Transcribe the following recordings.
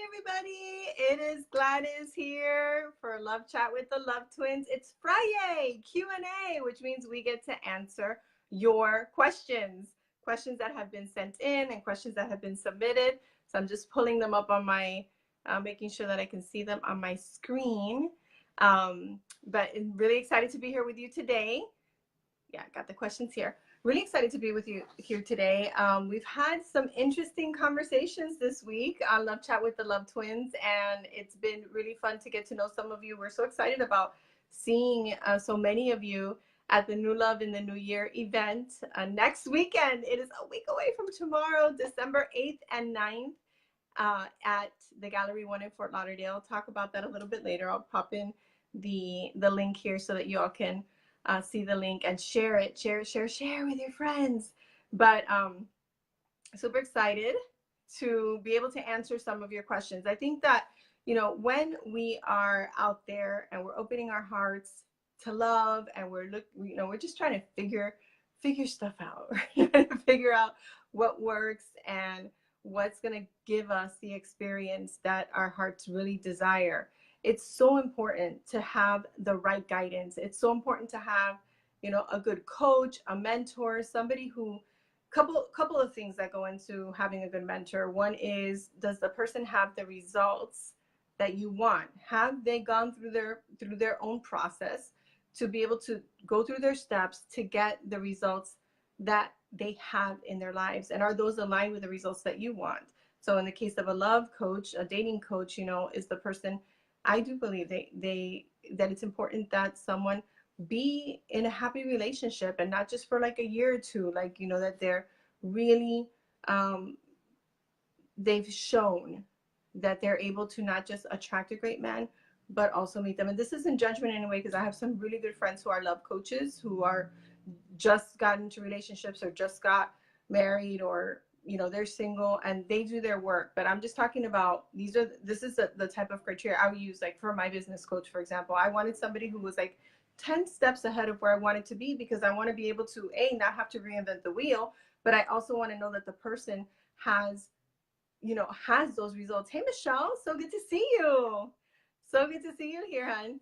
everybody. It is Gladys here for Love Chat with the Love Twins. It's Fri-yay Q&A, which means we get to answer your questions that have been sent in and questions that have been submitted. So I'm just pulling them up on my, making sure that I can see them on my screen. But I'm really excited to be here with you today. Yeah, I got the questions here. Really excited to be with you here today. We've had some interesting conversations this week on Love Chat with the Love Twins, and it's been really fun to get to know some of you. We're so excited about seeing so many of you at the New Love in the New Year event next weekend. It is a week away from tomorrow, December 8th and 9th at the Gallery 1 in Fort Lauderdale. I'll talk about that a little bit later. I'll pop in the link here so that you all can see the link and share it, share with your friends. But super excited to be able to answer some of your questions. I think that, you know, when we are out there and we're opening our hearts to love and we're just trying to figure stuff out, we're trying to figure out what works and what's going to give us the experience that our hearts really desire. It's so important to have the right guidance. It's so important to have, you know, a good coach, a mentor, somebody who, couple of things that go into having a good mentor. One is, does the person have the results that you want? Have they gone through their own process to be able to go through their steps to get the results that they have in their lives? And are those aligned with the results that you want? So in the case of a love coach, a dating coach, you know, is the person, I do believe that it's important that someone be in a happy relationship, and not just for like a year or two, like, you know, that they're really, they've shown that they're able to not just attract a great man, but also meet them. And this isn't judgment in any way, because I have some really good friends who are love coaches who are just got into relationships or just got married, or, you know, they're single and they do their work. But I'm just talking about, this is the type of criteria I would use. Like for my business coach, for example, I wanted somebody who was like 10 steps ahead of where I wanted to be, because I want to be able to not have to reinvent the wheel, but I also want to know that the person has those results. Hey Michelle, so good to see you. So good to see you here, hon.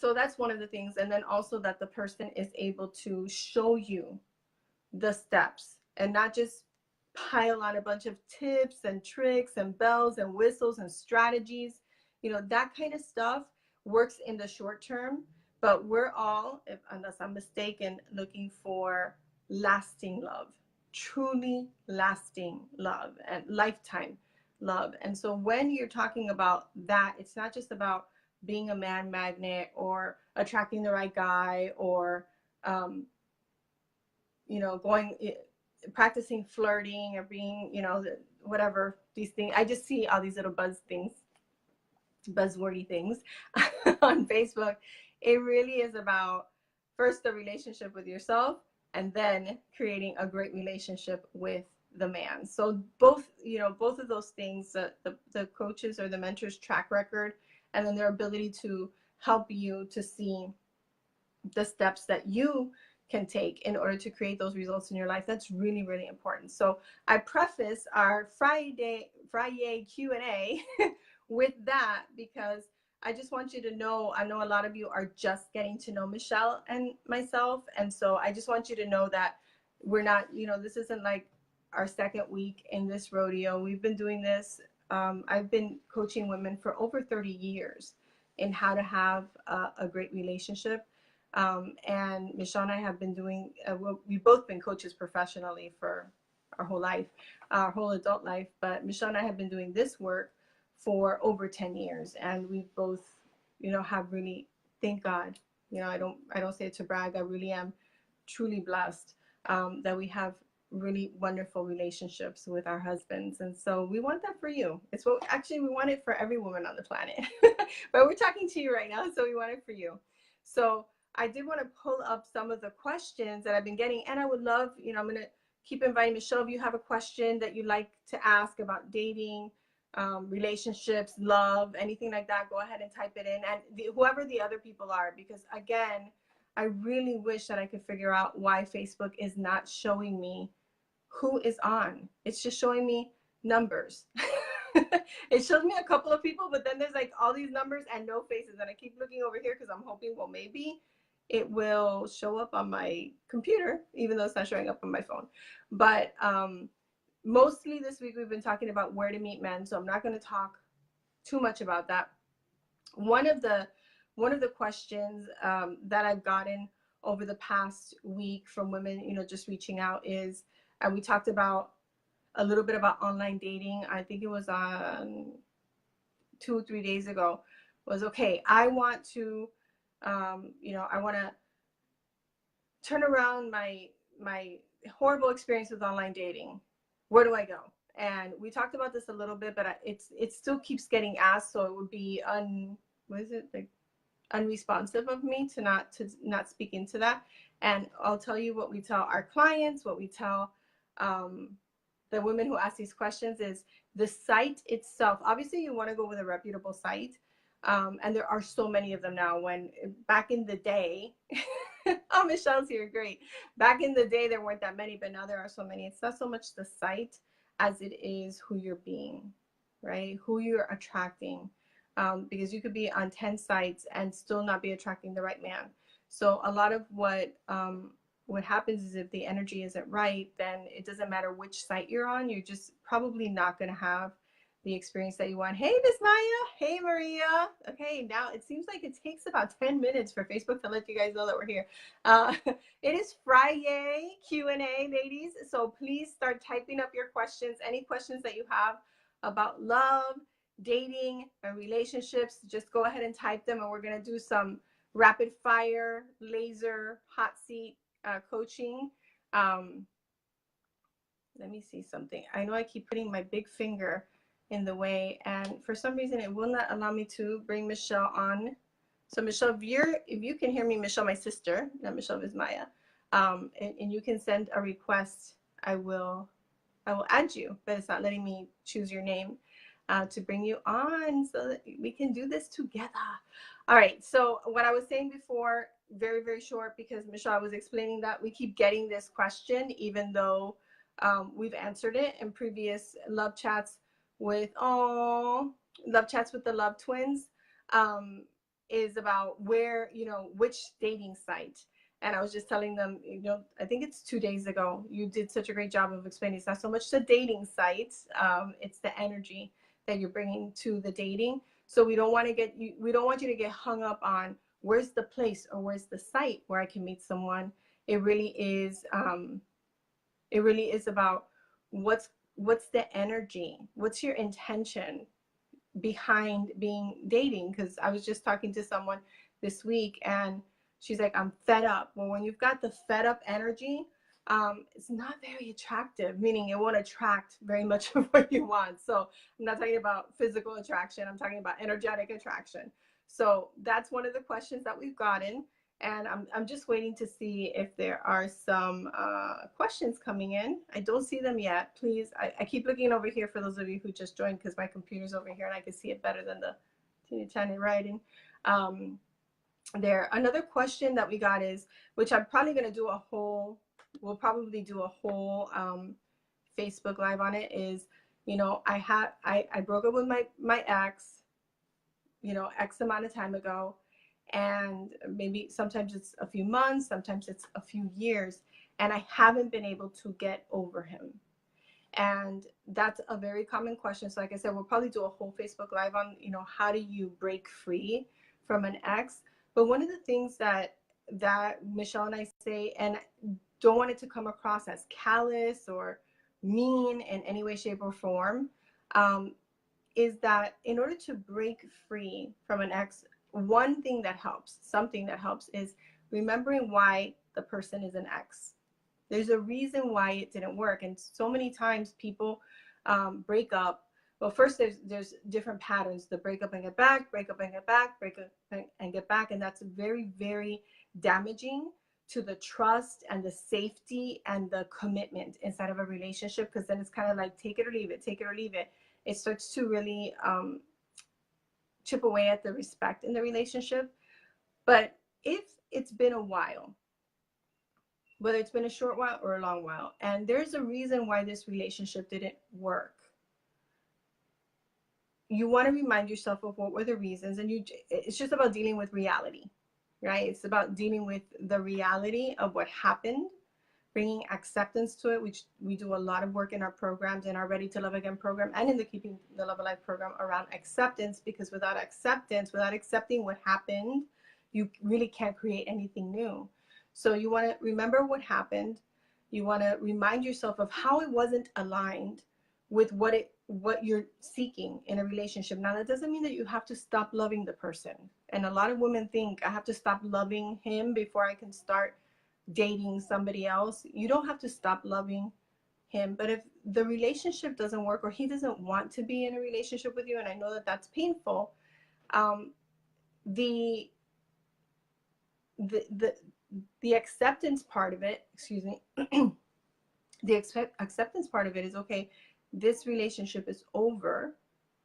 So that's one of the things. And then also that the person is able to show you the steps and not just pile on a bunch of tips and tricks and bells and whistles and strategies. You know, that kind of stuff works in the short term, but we're all, unless I'm mistaken, looking for lasting love, truly lasting love and lifetime love. And so when you're talking about that, it's not just about being a man magnet or attracting the right guy, or practicing flirting, or being, whatever these things. I just see all these little buzzwordy things on Facebook. It really is about first the relationship with yourself, and then creating a great relationship with the man. So both of those things, the coaches or the mentors' track record, and then their ability to help you to see the steps that you can take in order to create those results in your life. That's really, really important. So I preface our Fri-yay Q&A with that, because I just want you to know, I know a lot of you are just getting to know Michelle and myself. And so I just want you to know that we're not, this isn't like our second week in this rodeo. We've been doing this. I've been coaching women for over 30 years in how to have a great relationship. And Michelle and I have been doing, we've both been coaches professionally for our whole life, our whole adult life. But Michelle and I have been doing this work for over 10 years. And we both, have really, thank God, I don't say it to brag. I really am truly blessed that we have really wonderful relationships with our husbands. And so we want that for you. It's what actually we want it for every woman on the planet. But we're talking to you right now, so we want it for you. So I did want to pull up some of the questions that I've been getting, and I would love, I'm going to keep inviting Michelle. If you have a question that you'd like to ask about dating, relationships, love, anything like that, go ahead and type it in. And whoever the other people are, because again, I really wish that I could figure out why Facebook is not showing me who is on. It's just showing me numbers. it shows me a couple of people, but then there's like all these numbers and no faces. And I keep looking over here because I'm hoping, well, maybe it will show up on my computer, even though it's not showing up on my phone. But mostly this week we've been talking about where to meet men, so I'm not going to talk too much about that. One of the questions that I've gotten over the past week from women, you know, just reaching out is, and we talked about a little bit about online dating. I think it was on 2 or 3 days ago. Was, okay, I want to, you know, I want to turn around my horrible experience with online dating. Where do I go? And we talked about this a little bit, but it still keeps getting asked, so it would be unresponsive of me to not speak into that. And I'll tell you what we tell our clients, what we tell the women who ask these questions is the site itself. Obviously, you want to go with a reputable site, and there are so many of them now. When back in the day, oh, Michelle's here, great. Back in the day, there weren't that many, but now there are so many. It's not so much the site as it is who you're being, right? Who you're attracting, because you could be on 10 sites and still not be attracting the right man. So a lot of what happens is, if the energy isn't right, then it doesn't matter which site you're on. You're just probably not going to have the experience that you want. Hey, Miss Maya. Hey, Maria. Okay, now it seems like it takes about 10 minutes for Facebook to let you guys know that we're here. It is Fri-yay Q&A, ladies. So please start typing up your questions. Any questions that you have about love, dating, and relationships, just go ahead and type them, and we're going to do some rapid fire laser hot seat coaching. Let me see something. I know I keep putting my big finger in the way, and for some reason it will not allow me to bring Michelle on. So Michelle, if you can hear me, Michelle, my sister, not Michelle, is Maya, and you can send a request, I will add you, but it's not letting me choose your name to bring you on so that we can do this together. All right, so what I was saying before, very, very short, because Michelle was explaining that we keep getting this question, even though we've answered it in previous love chats with the love twins, is about where, you know, which dating site. And I was just telling them, you know, I think it's 2 days ago, you did such a great job of explaining it's not so much the dating sites, it's the energy that you're bringing to the dating. So we don't want you to get hung up on where's the place or where's the site where I can meet someone. It really is about what's the energy, what's your intention behind dating. Because I was just talking to someone this week, and she's like, I'm fed up. Well, when you've got the fed up energy, it's not very attractive, meaning it won't attract very much of what you want. So I'm not talking about physical attraction, I'm talking about energetic attraction. So that's one of the questions that we've gotten, and I'm just waiting to see if there are some questions coming in. I don't see them yet. Please, I keep looking over here for those of you who just joined, because my computer's over here and I can see it better than the teeny tiny writing. Another question that we got is, which I'm probably going to do we'll probably do a whole Facebook Live on it, is, you know, I broke up with my ex, you know, X amount of time ago, and maybe sometimes it's a few months, sometimes it's a few years, and I haven't been able to get over him. And that's a very common question. So like I said, we'll probably do a whole Facebook Live on, you know, how do you break free from an ex. But one of the things that Michelle and I say, and don't want it to come across as callous or mean in any way, shape, or form, is that in order to break free from an ex, something that helps is remembering why the person is an ex. There's a reason why it didn't work. And so many times people break up. Well, first there's different patterns: the break up and get back, break up and get back, break up and get back. And that's very, very damaging to the trust and the safety and the commitment inside of a relationship, because then it's kind of like take it or leave it, take it or leave it. It starts to really chip away at the respect in the relationship. But if it's been a while, whether it's been a short while or a long while, and there's a reason why this relationship didn't work, you want to remind yourself of what were the reasons, and it's just about dealing with reality, right? It's about dealing with the reality of what happened, bringing acceptance to it, which we do a lot of work in our programs, in our Ready to Love Again program and in the Keeping the Love Alive program around acceptance, because without acceptance, without accepting what happened, you really can't create anything new. So you want to remember what happened. You want to remind yourself of how it wasn't aligned with what you're seeking in a relationship. Now, that doesn't mean that you have to stop loving the person. And a lot of women think, I have to stop loving him before I can start dating somebody else. You don't have to stop loving him, but if the relationship doesn't work, or he doesn't want to be in a relationship with you, and I know that that's painful, the acceptance part of it, excuse me, the acceptance part of it is, okay, this relationship is over.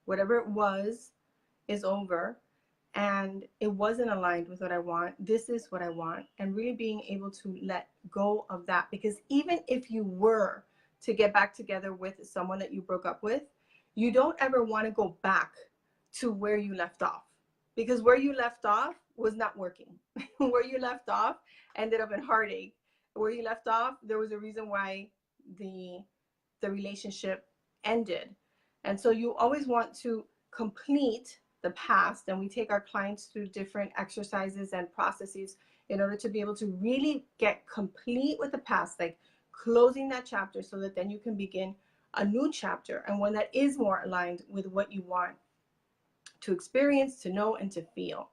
Whatever it was is over, and it wasn't aligned with what I want. This is what I want. And really being able to let go of that, because even if you were to get back together with someone that you broke up with, you don't ever want to go back to where you left off, because where you left off was not working. Where you left off ended up in heartache. Where you left off, there was a reason why the relationship ended. And so you always want to complete the past, and we take our clients through different exercises and processes in order to be able to really get complete with the past, like closing that chapter, so that then you can begin a new chapter, and one that is more aligned with what you want to experience, to know, and to feel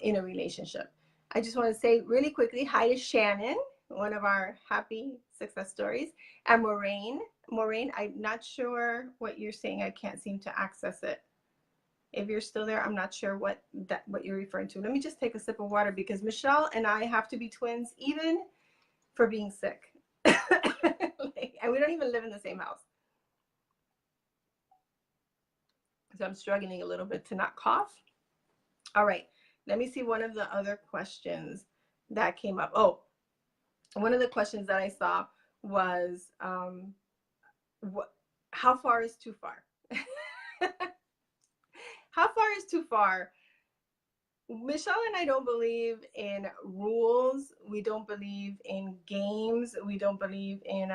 in a relationship. I just want to say really quickly hi to Shannon, one of our happy success stories, and Maureen. Maureen, I'm not sure what you're saying. I can't seem to access it. If you're still there, I'm not sure what you're referring to. Let me just take a sip of water, because Michelle and I have to be twins even for being sick. And we don't even live in the same house. So I'm struggling a little bit to not cough. All right, let me see one of the other questions that came up. Oh, one of the questions that I saw was, how far is too far? How far is too far? Michelle and I don't believe in rules. We don't believe in games. We don't believe in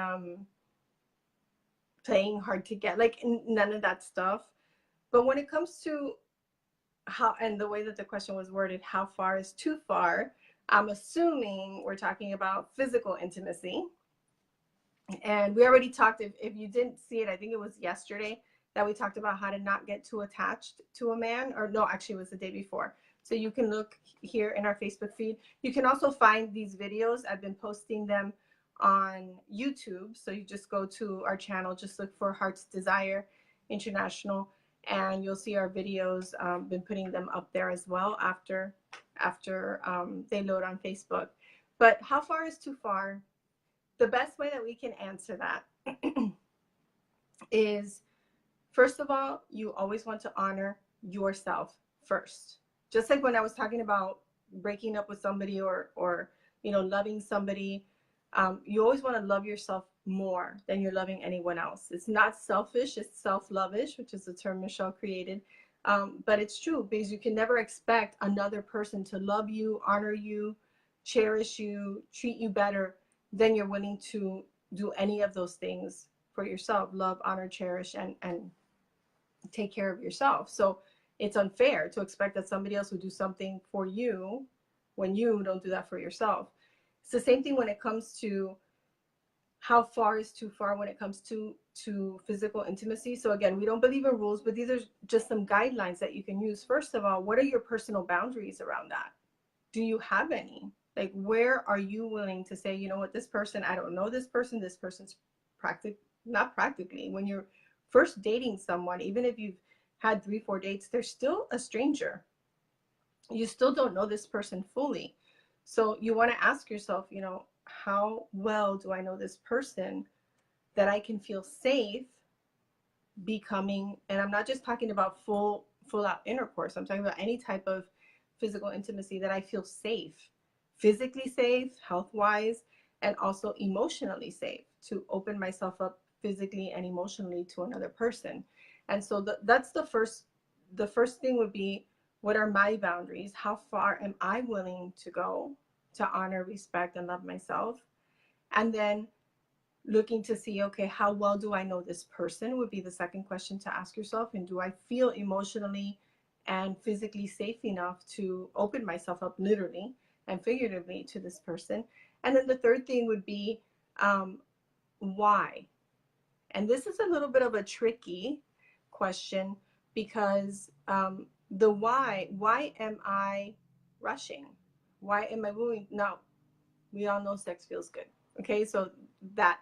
playing hard to get, like none of that stuff. But when it comes to how, and the way that the question was worded, how far is too far, I'm assuming we're talking about physical intimacy. And we already talked, if you didn't see it, I think it was yesterday that we talked about how to not get too attached to a man, or no, actually it was the day before. So you can look here in our Facebook feed. You can also find these videos. I've been posting them on YouTube. So you just go to our channel, just look for Heart's Desire International, and you'll see our videos. Been putting them up there as well after they load on Facebook. But how far is too far? The best way that we can answer that is, first of all, you always want to honor yourself first. Just like when I was talking about breaking up with somebody, or loving somebody, you always want to love yourself more than you're loving anyone else. It's not selfish, it's self-lovish, which is a term Michelle created. But it's true, because you can never expect another person to love you, honor you, cherish you, treat you better than you're willing to do any of those things for yourself. Love, honor, cherish, and take care of yourself. So it's unfair to expect that somebody else will do something for you when you don't do that for yourself. It's the same thing when it comes to how far is too far when it comes to physical intimacy. So again, we don't believe in rules, but these are just some guidelines that you can use. First of all, what are your personal boundaries around that? Do you have any? Like, where are you willing to say, you know what, this person, I don't know this person's not practically. When you're first dating someone, even if you've had 3-4 dates, they're still a stranger. You still don't know this person fully. So you want to ask yourself, how well do I know this person that I can feel safe becoming, and I'm not just talking about full out intercourse, I'm talking about any type of physical intimacy, that I feel safe, physically safe, health-wise, and also emotionally safe, to open myself up physically and emotionally to another person. And so that's the first thing would be, what are my boundaries? How far am I willing to go to honor, respect, and love myself? And then looking to see, okay, how well do I know this person would be the second question to ask yourself. And do I feel emotionally and physically safe enough to open myself up literally and figuratively to this person? And then the third thing would be, why? And this is a little bit of a tricky question, because the why am I rushing? Why am I moving? Now, we all know sex feels good. Okay, so that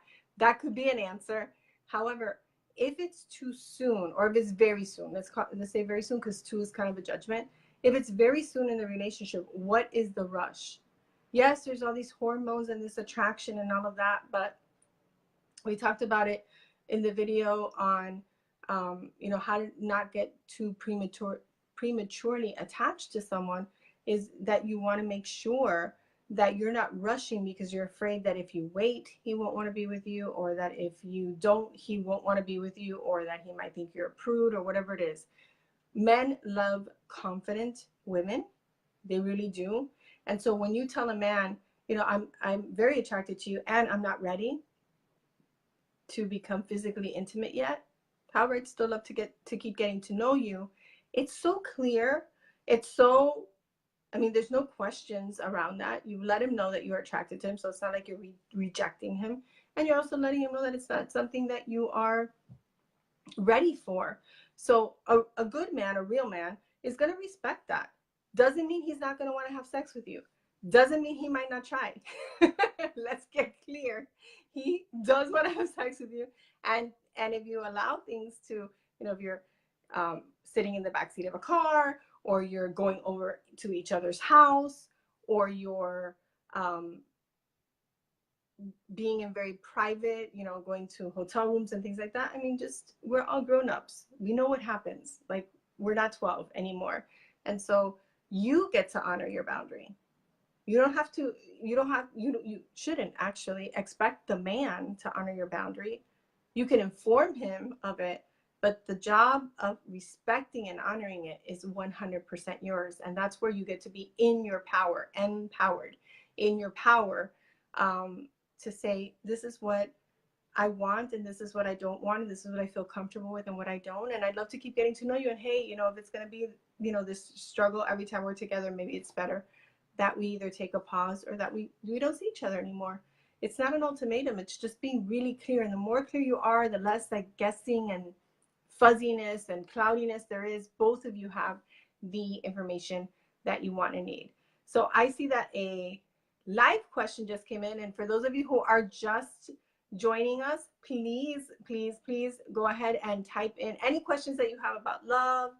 could be an answer. However, if it's too soon, or if it's very soon, let's say very soon, because too is kind of a judgment. If it's very soon in the relationship, what is the rush? Yes, there's all these hormones and this attraction and all of that, but we talked about it in the video on how to not get too prematurely attached to someone, is that you want to make sure that you're not rushing because you're afraid that if you wait, he won't want to be with you, or that if you don't, he won't want to be with you, or that he might think you're a prude, or whatever it is. Men love confident women. They really do. And so when you tell a man, I'm very attracted to you and I'm not ready to become physically intimate yet, however, I'd still love to keep getting to know you. It's so clear. It's so, there's no questions around that. You let him know that you're attracted to him, so it's not like you're rejecting him. And you're also letting him know that it's not something that you are ready for. So a good man, a real man, is going to respect that. Doesn't mean he's not going to want to have sex with you. Doesn't mean he might not try. Let's get clear. He does want to have sex with you. And if you allow things to, if you're sitting in the backseat of a car, or you're going over to each other's house, or you're being in very private, going to hotel rooms and things like that. We're all grown-ups. We know what happens. Like, we're not 12 anymore. And so you get to honor your boundary. You shouldn't actually expect the man to honor your boundary. You can inform him of it, but the job of respecting and honoring it is 100% yours. And that's where you get to be in your power, empowered, in your power, to say, this is what I want, and this is what I don't want, and this is what I feel comfortable with and what I don't. And I'd love to keep getting to know you. And hey, if it's going to be, this struggle every time we're together, maybe it's better that we either take a pause or that we don't see each other anymore. It's not an ultimatum. It's just being really clear. And the more clear you are, the less like guessing and fuzziness and cloudiness there is. Both of you have the information that you want and need. So I see that a live question just came in. And for those of you who are just joining us, please go ahead and type in any questions that you have about love,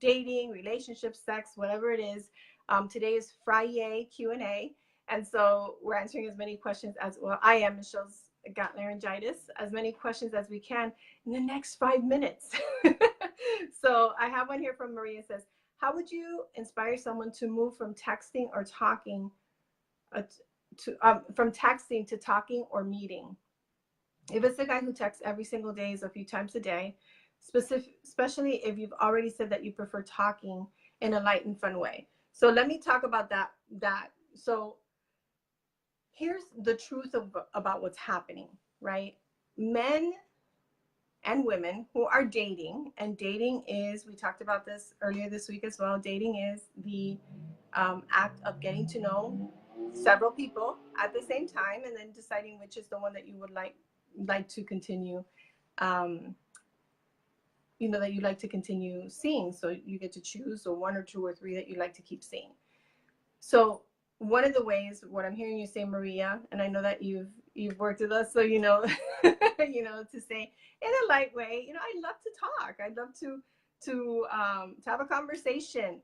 dating, relationships, sex, whatever it is. Today is Fri-yay Q&A. And so we're answering as many questions as, well, I am, Michelle's got laryngitis, as many questions as we can in the next 5 minutes. So I have one here from Maria. It says, how would you inspire someone to move from texting or talking from texting to talking or meeting? If it's a guy who texts every single day, so a few times a day, especially if you've already said that you prefer talking in a light and fun way. So let me talk about that. So here's the truth about what's happening, right? Men and women who are dating, and dating is, we talked about this earlier this week as well, dating is the act of getting to know several people at the same time and then deciding which is the one that you would like to continue, that you like to continue seeing. So you get to choose, so 1 or 2 or 3 that you like to keep seeing. So one of the ways, what I'm hearing you say, Maria, and I know that you've worked with us, so to say in a light way, I love to talk. I'd love to have a conversation.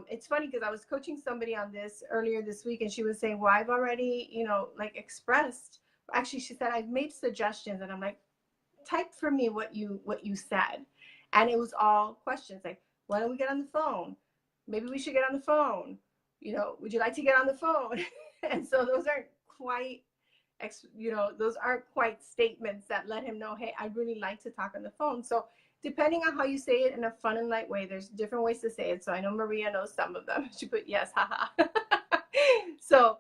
It's funny because I was coaching somebody on this earlier this week, and she was saying, well, I've already, expressed. Actually, she said, I've made suggestions, and I'm like, type for me what you said. And it was all questions like, why don't we get on the phone? Maybe we should get on the phone. Would you like to get on the phone? And so those aren't quite those aren't quite statements that let him know, hey, I'd really like to talk on the phone. So depending on how you say it in a fun and light way, there's different ways to say it. So I know Maria knows some of them. She put yes, haha. So,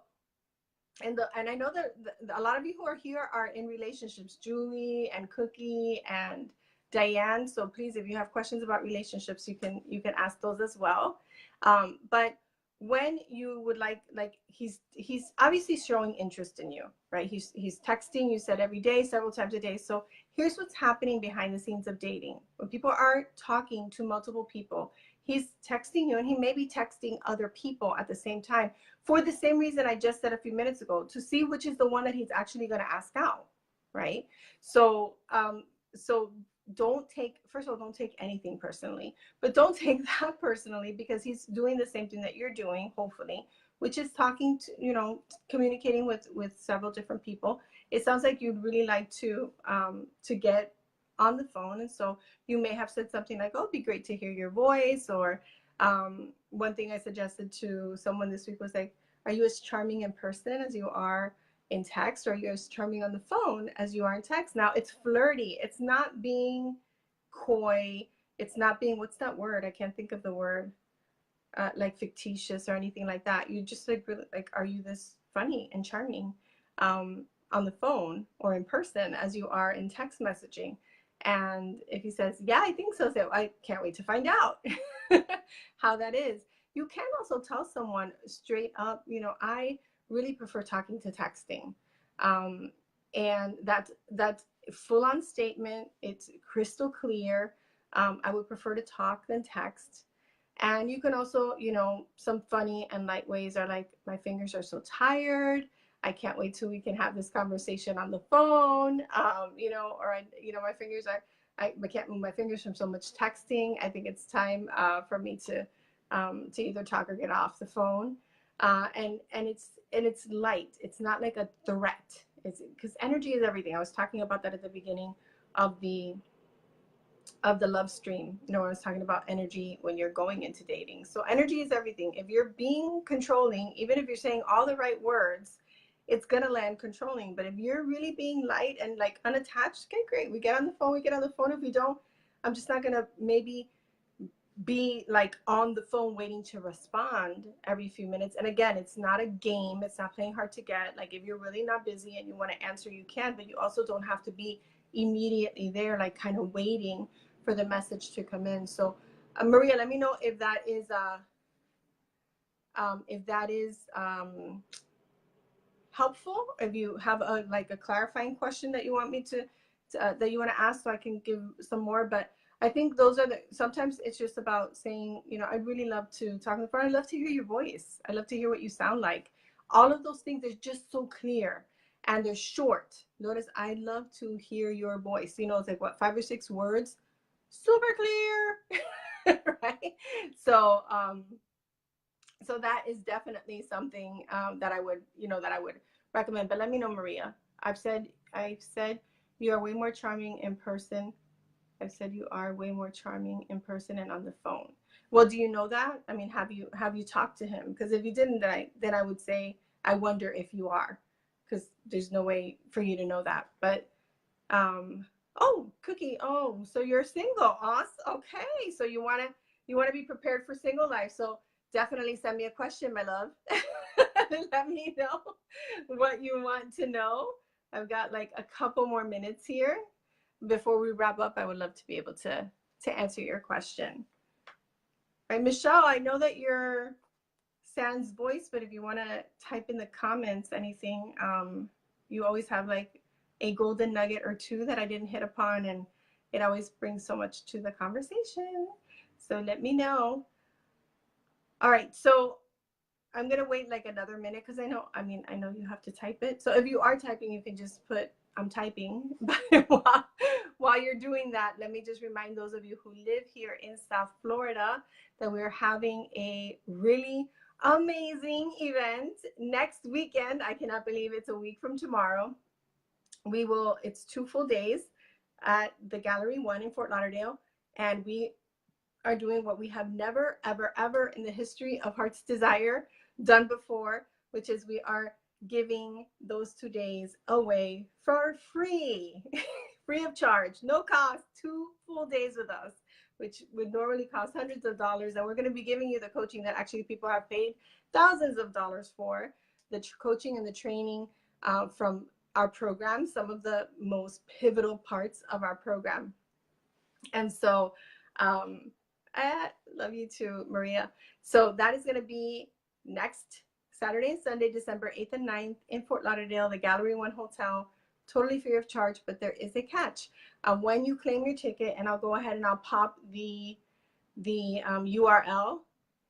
and I know that a lot of you who are here are in relationships, Julie and Cookie and Diane. So please, if you have questions about relationships, you can ask those as well. But when you would like he's obviously showing interest in you, right? He's texting, you said every day, several times a day. So here's what's happening behind the scenes of dating. When people are talking to multiple people, he's texting you, and he may be texting other people at the same time for the same reason I just said a few minutes ago, to see which is the one that he's actually going to ask out, right? So so don't take anything personally, but don't take that personally, because he's doing the same thing that you're doing, hopefully, which is talking to, communicating with several different people. It sounds like you'd really like to get on the phone, and so you may have said something like, oh, it'd be great to hear your voice, or one thing I suggested to someone this week was like, are you as charming in person as you are in text, or are you as charming on the phone as you are in text? Now, it's flirty. It's not being coy. It's not being, what's that word? I can't think of the word, like fictitious or anything like that. You just like, really, like, are you this funny and charming on the phone or in person as you are in text messaging? And if he says, yeah, I think so, so I can't wait to find out how that is. You can also tell someone straight up, I really prefer talking to texting. And that's full-on statement. It's crystal clear. I would prefer to talk than text. And you can also, some funny and light ways are like, my fingers are so tired. I can't wait till we can have this conversation on the phone. Or my fingers are, I can't move my fingers from so much texting. I think it's time for me to either talk or get off the phone. And it's light. It's not like a threat. It's because energy is everything. I was talking about that at the beginning of the love stream. I was talking about energy when you're going into dating. So energy is everything. If you're being controlling, even if you're saying all the right words, it's gonna land controlling. But if you're really being light and like unattached, okay, great. We get on the phone. If we don't, I'm just not gonna maybe be like on the phone waiting to respond every few minutes. And again, it's not a game. It's not playing hard to get. Like, if you're really not busy and you want to answer, you can, but you also don't have to be immediately there, like kind of waiting for the message to come in. So Maria, let me know if that is helpful. If you have a clarifying question that you want me to that you want to ask, so I can give some more. But I think those are sometimes it's just about saying, I'd really love to talk on the phone. I'd love to hear your voice. I'd love to hear what you sound like. All of those things are just so clear, and they're short. Notice, I'd love to hear your voice. It's like, what, 5 or 6 words? Super clear, right? So, so that is definitely something that I would recommend. But let me know, Maria. I've said you are way more charming in person. I've said you are way more charming in person and on the phone. Well, do you know that? I mean, have you talked to him? Because if you didn't, then I would say, I wonder if you are, because there's no way for you to know that. But oh, Cookie, oh, so you're single. Awesome. Okay, so you want to be prepared for single life. So definitely send me a question, my love. Let me know what you want to know. I've got like a couple more minutes here before we wrap up. I would love to be able to answer your question. All right, Michelle, I know that you're sans voice, but if you want to type in the comments anything, you always have like a golden nugget or two that I didn't hit upon, and it always brings so much to the conversation. So let me know. All right, so I'm gonna wait like another minute, because I know you have to type it. So if you are typing, you can just put I'm typing. But while you're doing that, let me just remind those of you who live here in South Florida that we're having a really amazing event next weekend. I cannot believe it's a week from tomorrow. It's 2 full days at the Gallery 1 in Fort Lauderdale, and we are doing what we have never, ever, ever in the history of Heart's Desire done before, which is we are giving those 2 days away for free, free of charge, no cost, 2 full days with us, which would normally cost hundreds of dollars. And we're going to be giving you the coaching that actually people have paid thousands of dollars for, the coaching and the training from our program, some of the most pivotal parts of our program. And so I love you too, Maria. So that is going to be next Saturday and Sunday, December 8th and 9th in Fort Lauderdale, the Gallery One Hotel, totally free of charge, but there is a catch. When you claim your ticket, and I'll go ahead and I'll pop the URL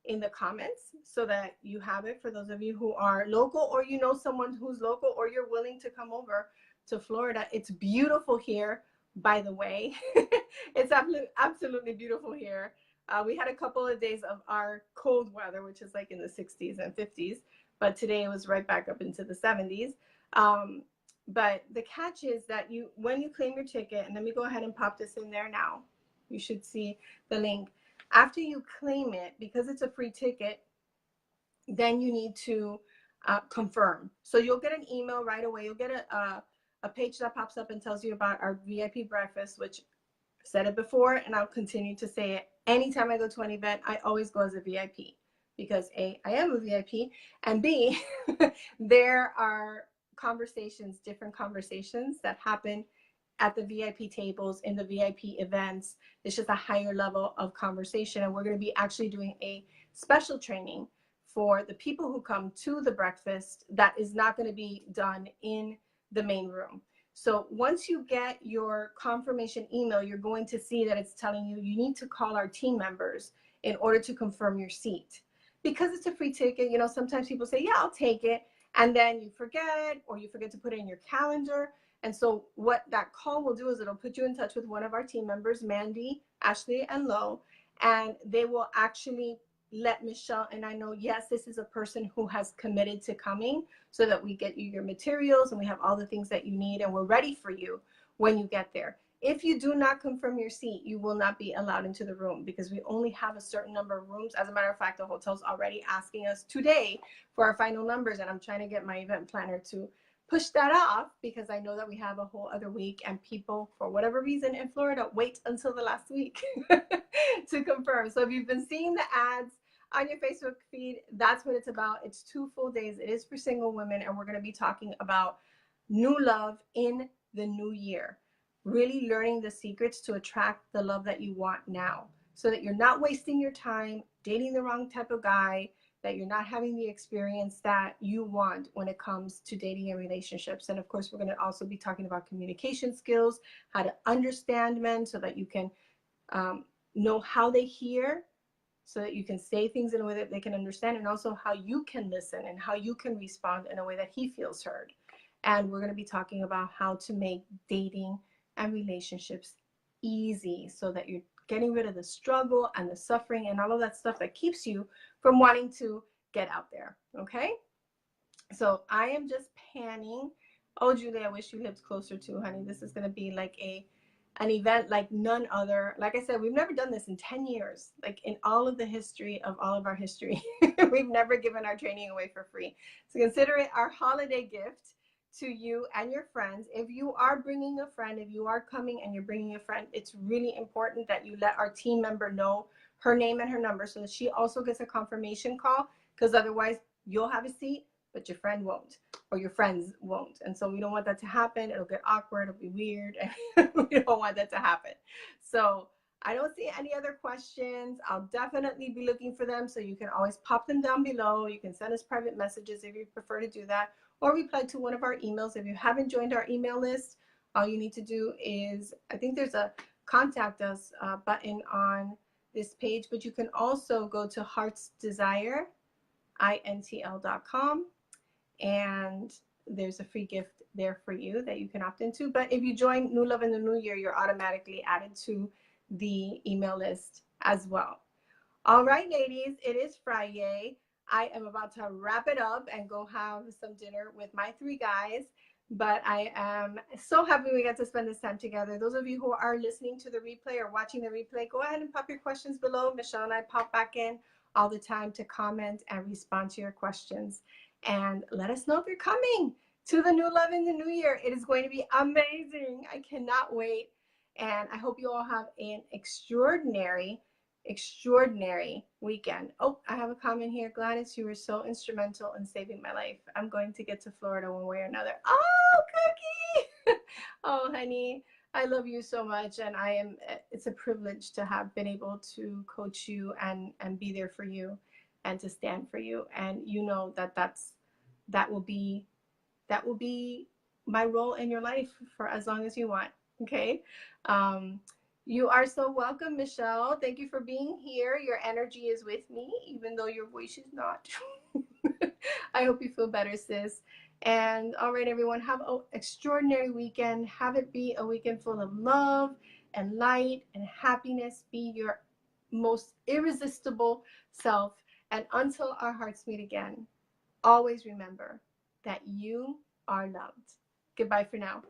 in the comments so that you have it for those of you who are local, or you know someone who's local, or you're willing to come over to Florida. It's beautiful here, by the way. It's absolutely beautiful here. We had a couple of days of our cold weather, which is like in the 60s and 50s, but today it was right back up into the 70s. But the catch is that when you claim your ticket, and let me go ahead and pop this in there now. You should see the link. After you claim it, because it's a free ticket, then you need to confirm. So you'll get an email right away. You'll get a page that pops up and tells you about our VIP breakfast, which I've said it before, and I'll continue to say it. Anytime I go to an event, I always go as a VIP because A, I am a VIP, and B, there are conversations, different conversations that happen at the VIP tables, in the VIP events. It's just a higher level of conversation. And we're going to be actually doing a special training for the people who come to the breakfast that is not going to be done in the main room. So once you get your confirmation email, you're going to see that it's telling you need to call our team members in order to confirm your seat. Because it's a free ticket, you know, sometimes people say, yeah, I'll take it. And then you forget, or you forget to put it in your calendar. And so what that call will do is it'll put you in touch with one of our team members, Mandy, Ashley, and Lo, and they will actually let Michelle and I know, yes, this is a person who has committed to coming, so that we get you your materials and we have all the things that you need and we're ready for you when you get there. If you do not confirm your seat, you will not be allowed into the room because we only have a certain number of rooms. As a matter of fact, the hotel's already asking us today for our final numbers, and I'm trying to get my event planner to push that off because I know that we have a whole other week and people, for whatever reason in Florida, wait until the last week to confirm. So if you've been seeing the ads on your Facebook feed, that's what it's about. It's 2 full days. It is for single women, and we're going to be talking about new love in the new year. Really learning the secrets to attract the love that you want now, so that you're not wasting your time dating the wrong type of guy, that you're not having the experience that you want when it comes to dating and relationships. And of course, we're going to also be talking about communication skills, how to understand men so that you can know how they hear, so that you can say things in a way that they can understand, and also how you can listen and how you can respond in a way that he feels heard. And we're going to be talking about how to make dating and relationships easy, so that you're getting rid of the struggle and the suffering and all of that stuff that keeps you from wanting to get out there. Okay, so I am just panning. Oh, Julie, I wish you lived closer too, honey. This is going to be like an event like none other. Like I said, we've never done this in 10 years. Like in all of the history of all of our history, we've never given our training away for free. So consider it our holiday gift to you and your friends. If you are bringing a friend, if you are coming and you're bringing a friend, it's really important that you let our team member know her name and her number, so that she also gets a confirmation call, because otherwise you'll have a seat, but your friend won't, or your friends won't. And so we don't want that to happen. It'll get awkward, it'll be weird, and we don't want that to happen. So I don't see any other questions. I'll definitely be looking for them, so you can always pop them down below. You can send us private messages if you prefer to do that, or reply to one of our emails. If you haven't joined our email list, all you need to do is, I think there's a contact us button on this page, but you can also go to heartsdesireintl.com, and there's a free gift there for you that you can opt into. But if you join New Love in the New Year, you're automatically added to the email list as well. All right, ladies, it is Friday. I am about to wrap it up and go have some dinner with my 3 guys. But I am so happy we got to spend this time together. Those of you who are listening to the replay or watching the replay, go ahead and pop your questions below. Michelle and I pop back in all the time to comment and respond to your questions. and let us know if you're coming to the New Love in the New Year. It is going to be amazing. I cannot wait. And I hope you all have an extraordinary weekend. Oh, I have a comment here. Gladys, you were so instrumental in saving my life. I'm going to get to Florida one way or another. Oh, Cookie! Oh, honey, I love you so much. And it's a privilege to have been able to coach you and be there for you and to stand for you. And you know that will be my role in your life for as long as you want. Okay. You are so welcome, Michelle. Thank you for being here. Your energy is with me, even though your voice is not. I hope you feel better, sis. And all right, everyone, have an extraordinary weekend. Have it be a weekend full of love and light and happiness. Be your most irresistible self. And until our hearts meet again, always remember that you are loved. Goodbye for now.